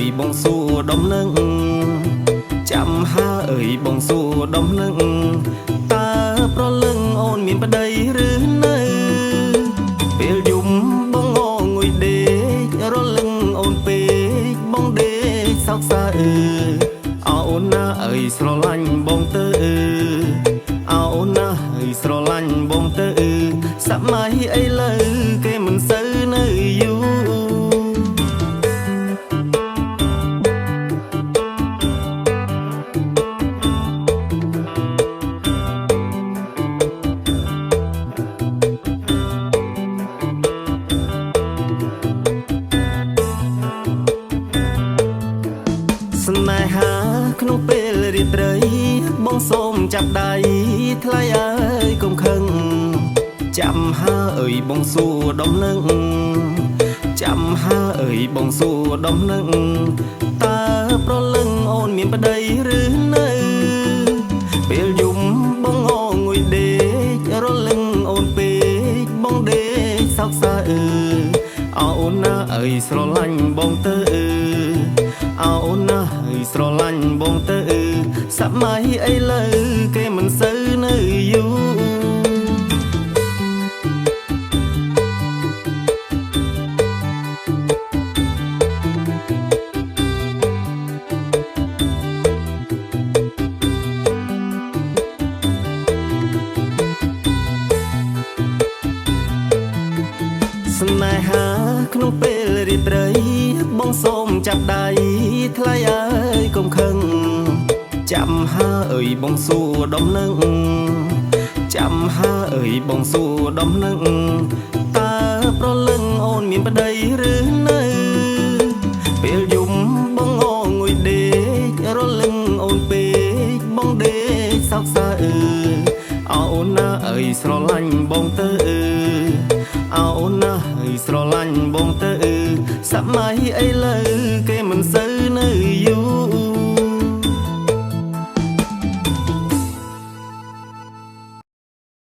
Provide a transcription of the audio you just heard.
យបងសួរដំណឹងចាំហើអើយបងសួរដំណឹងតើប្រលឹងអូនមានប្តីឬនៅពេលយំបងងុយដេករលឹងអូនពេកបងដេកសោកសៅអូនណាអើយស្រឡាញ់បងទៅអូនណាអើយស្រឡាញ់បងទៅសម័យអីលើគេមិនសូវនៅយូរស្នេហាក្នុងពេលរាត្រីបងសូមចាប់ដៃថ្លៃអើយកុំខឹងចាំហើអើយបងសួរដំណឹងចាំហើអើយបងសួរដំណឹងតើប្រលឹងអូនមានប្តីឬនៅពេលយំបងងុយដេករលឹងអូនពេកបងដេកសោកសៅអូនណាអើយស្រឡាញ់បងទៅអូនណាអើយស្រឡាញ់បងទៅសម័យអីលើគេមិនសូវនៅយូរស្នេហាក្នុងពេលរាត្រីបងសូមចាប់ដៃថ្លៃអើយកុំខឹងចាំហើអើយបងសួរដំណឹងចាំហើអើយបងសួរដំណឹងតើប្រលឹងអូនមានប្តីឬនៅពេលយំបងងុយដេករលឹងអូនពេកបងដេកសោកសៅអូនណាអើយស្រឡាញ់បងទៅអូនណាអើយស្រឡាញ់បងទៅសម័យអីលើគេមិនសូវនៅយូរ